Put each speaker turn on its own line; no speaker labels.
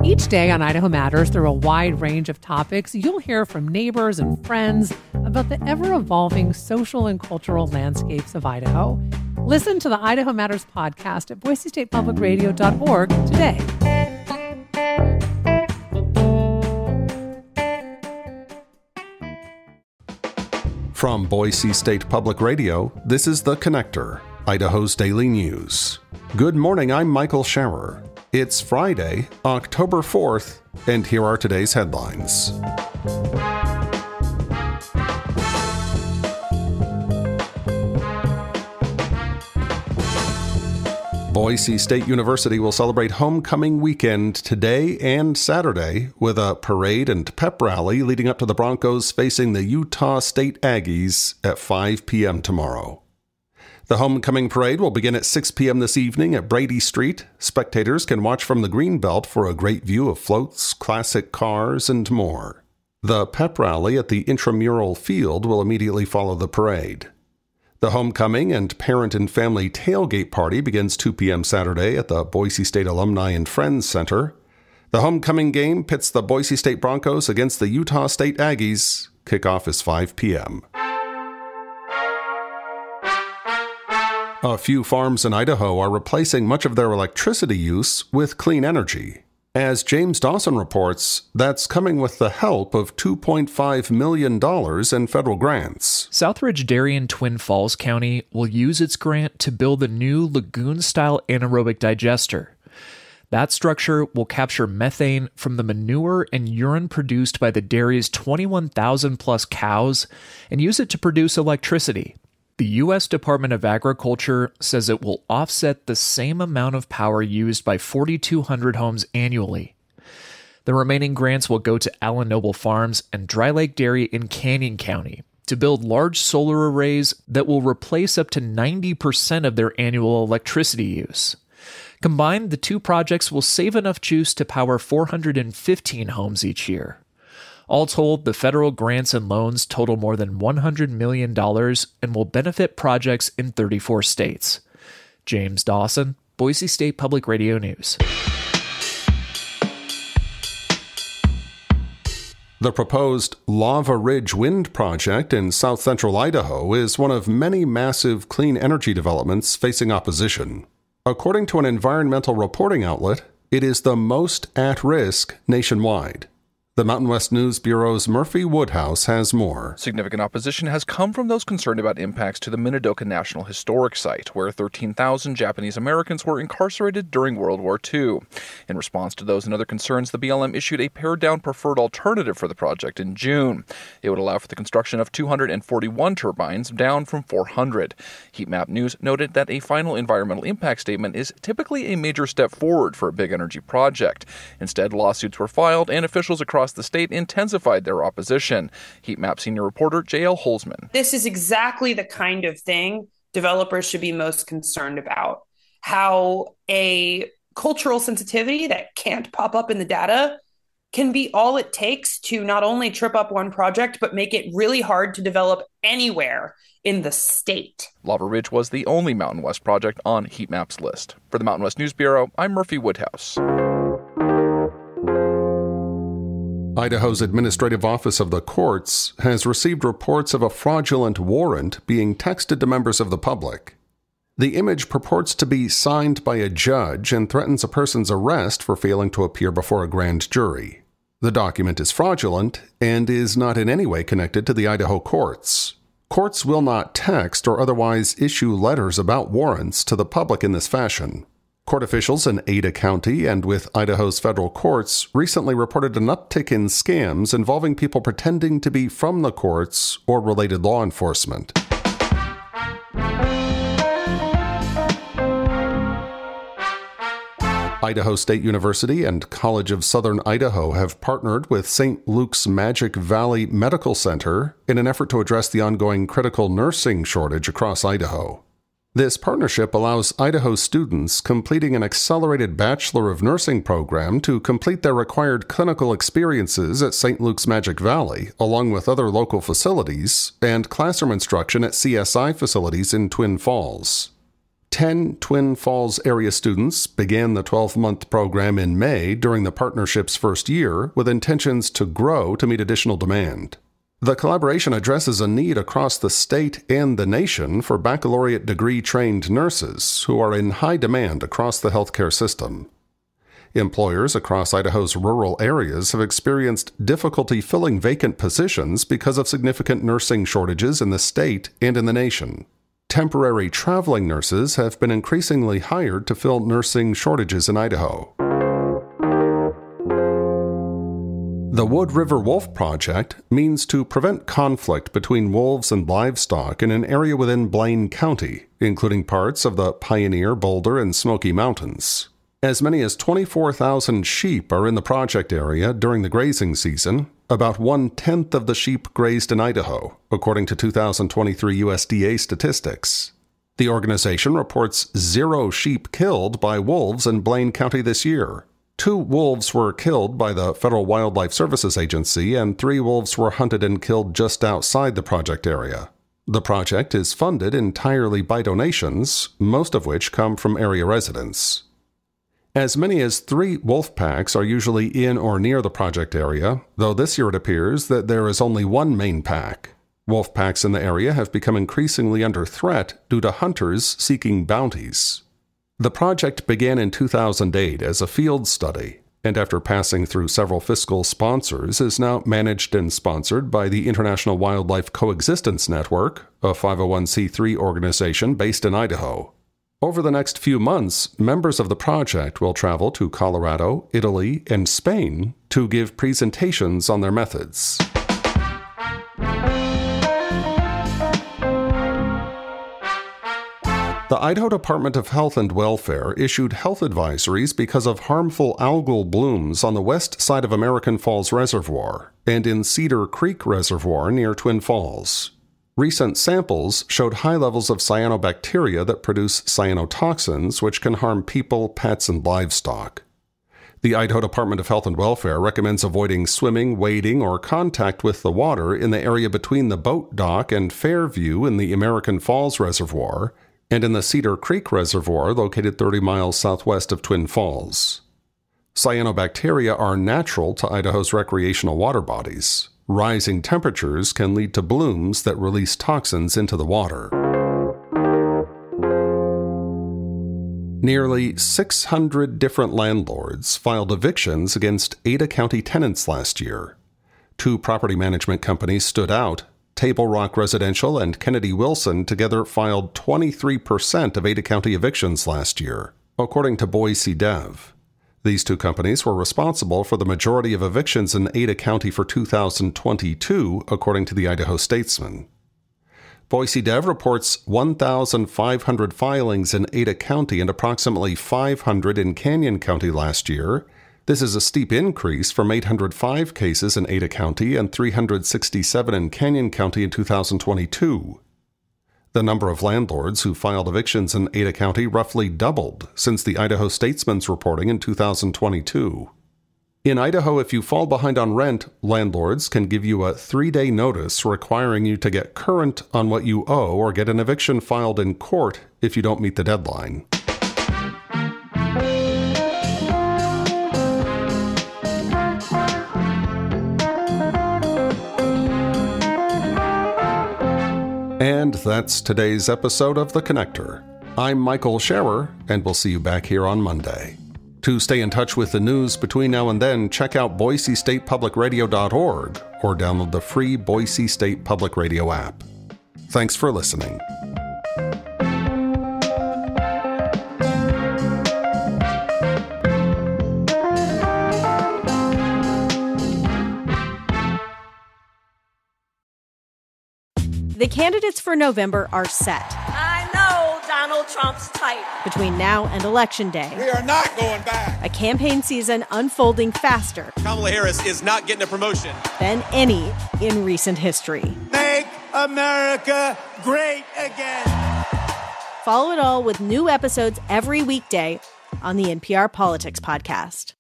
Each day on Idaho Matters, through a wide range of topics, you'll hear from neighbors and friends about the ever-evolving social and cultural landscapes of Idaho. Listen to the Idaho Matters podcast at boisestatepublicradio.org today.
From Boise State Public Radio, this is The Connector, Idaho's daily news. Good morning, I'm Michael Schauer. It's Friday, October 4th, and here are today's headlines. Boise State University will celebrate homecoming weekend today and Saturday with a parade and pep rally leading up to the Broncos facing the Utah State Aggies at 5 p.m. tomorrow. The homecoming parade will begin at 6 p.m. this evening at Brady Street. Spectators can watch from the Greenbelt for a great view of floats, classic cars, and more. The pep rally at the intramural field will immediately follow the parade. The homecoming and parent and family tailgate party begins 2 p.m. Saturday at the Boise State Alumni and Friends Center. The homecoming game pits the Boise State Broncos against the Utah State Aggies. Kickoff is 5 p.m. A few farms in Idaho are replacing much of their electricity use with clean energy. As James Dawson reports, that's coming with the help of $2.5 million in federal grants.
Southridge Dairy in Twin Falls County will use its grant to build a new lagoon-style anaerobic digester. That structure will capture methane from the manure and urine produced by the dairy's 21,000-plus cows and use it to produce electricity. The U.S. Department of Agriculture says it will offset the same amount of power used by 4,200 homes annually. The remaining grants will go to Allen Noble Farms and Dry Lake Dairy in Canyon County to build large solar arrays that will replace up to 90% of their annual electricity use. Combined, the two projects will save enough juice to power 415 homes each year. All told, the federal grants and loans total more than $100 million and will benefit projects in 34 states. James Dawson, Boise State Public Radio News.
The proposed Lava Ridge Wind Project in South Central Idaho is one of many massive clean energy developments facing opposition. According to an environmental reporting outlet, it is the most at risk nationwide. The Mountain West News Bureau's Murphy Woodhouse has more.
Significant opposition has come from those concerned about impacts to the Minidoka National Historic Site, where 13,000 Japanese Americans were incarcerated during World War II. In response to those and other concerns, the BLM issued a pared-down preferred alternative for the project in June. It would allow for the construction of 241 turbines, down from 400. Heat Map News noted that a final environmental impact statement is typically a major step forward for a big energy project. Instead, lawsuits were filed, and officials across the state intensified their opposition. Heat Map senior reporter J.L. Holzman.
This is exactly the kind of thing developers should be most concerned about. How a cultural sensitivity that can't pop up in the data can be all it takes to not only trip up one project, but make it really hard to develop anywhere in the state.
Lava Ridge was the only Mountain West project on Heat Map's list. For the Mountain West News Bureau, I'm Murphy Woodhouse.
Idaho's Administrative Office of the Courts has received reports of a fraudulent warrant being texted to members of the public. The image purports to be signed by a judge and threatens a person's arrest for failing to appear before a grand jury. The document is fraudulent and is not in any way connected to the Idaho courts. Courts will not text or otherwise issue letters about warrants to the public in this fashion. Court officials in Ada County and with Idaho's federal courts recently reported an uptick in scams involving people pretending to be from the courts or related law enforcement. Idaho State University and College of Southern Idaho have partnered with St. Luke's Magic Valley Medical Center in an effort to address the ongoing critical nursing shortage across Idaho. This partnership allows Idaho students completing an accelerated Bachelor of Nursing program to complete their required clinical experiences at St. Luke's Magic Valley, along with other local facilities, and classroom instruction at CSI facilities in Twin Falls. 10 Twin Falls area students began the 12-month program in May during the partnership's first year, with intentions to grow to meet additional demand. The collaboration addresses a need across the state and the nation for baccalaureate degree-trained nurses who are in high demand across the healthcare system. Employers across Idaho's rural areas have experienced difficulty filling vacant positions because of significant nursing shortages in the state and in the nation. Temporary traveling nurses have been increasingly hired to fill nursing shortages in Idaho. The Wood River Wolf Project means to prevent conflict between wolves and livestock in an area within Blaine County, including parts of the Pioneer, Boulder, and Smoky Mountains. As many as 24,000 sheep are in the project area during the grazing season, about 1/10 of the sheep grazed in Idaho, according to 2023 USDA statistics. The organization reports 0 sheep killed by wolves in Blaine County this year. 2 wolves were killed by the Federal Wildlife Services Agency, and 3 wolves were hunted and killed just outside the project area. The project is funded entirely by donations, most of which come from area residents. As many as 3 wolf packs are usually in or near the project area, though this year it appears that there is only one main pack. Wolf packs in the area have become increasingly under threat due to hunters seeking bounties. The project began in 2008 as a field study, and after passing through several fiscal sponsors is now managed and sponsored by the International Wildlife Coexistence Network, a 501c3 organization based in Idaho. Over the next few months, members of the project will travel to Colorado, Italy, and Spain to give presentations on their methods. The Idaho Department of Health and Welfare issued health advisories because of harmful algal blooms on the west side of American Falls Reservoir and in Cedar Creek Reservoir near Twin Falls. Recent samples showed high levels of cyanobacteria that produce cyanotoxins, which can harm people, pets, and livestock. The Idaho Department of Health and Welfare recommends avoiding swimming, wading, or contact with the water in the area between the boat dock and Fairview in the American Falls Reservoir, and in the Cedar Creek Reservoir located 30 miles southwest of Twin Falls. Cyanobacteria are natural to Idaho's recreational water bodies. Rising temperatures can lead to blooms that release toxins into the water. Nearly 600 different landlords filed evictions against Ada County tenants last year. 2 property management companies stood out. Table Rock Residential and Kennedy Wilson together filed 23% of Ada County evictions last year, according to Boise Dev. These 2 companies were responsible for the majority of evictions in Ada County for 2022, according to the Idaho Statesman. Boise Dev reports 1,500 filings in Ada County and approximately 500 in Canyon County last year. This is a steep increase from 805 cases in Ada County and 367 in Canyon County in 2022. The number of landlords who filed evictions in Ada County roughly doubled since the Idaho Statesman's reporting in 2022. In Idaho, if you fall behind on rent, landlords can give you a 3-day notice requiring you to get current on what you owe or get an eviction filed in court if you don't meet the deadline. And that's today's episode of The Connector. I'm Michael Scherer, and we'll see you back here on Monday. To stay in touch with the news between now and then, check out BoiseStatePublicRadio.org or download the free Boise State Public Radio app. Thanks for listening.
The candidates for November are set.
I know Donald Trump's type.
Between now and Election Day,
we are not going back.
A campaign season unfolding faster.
Kamala Harris is not getting a promotion
Than any in recent history.
Make America great again.
Follow it all with new episodes every weekday on the NPR Politics Podcast.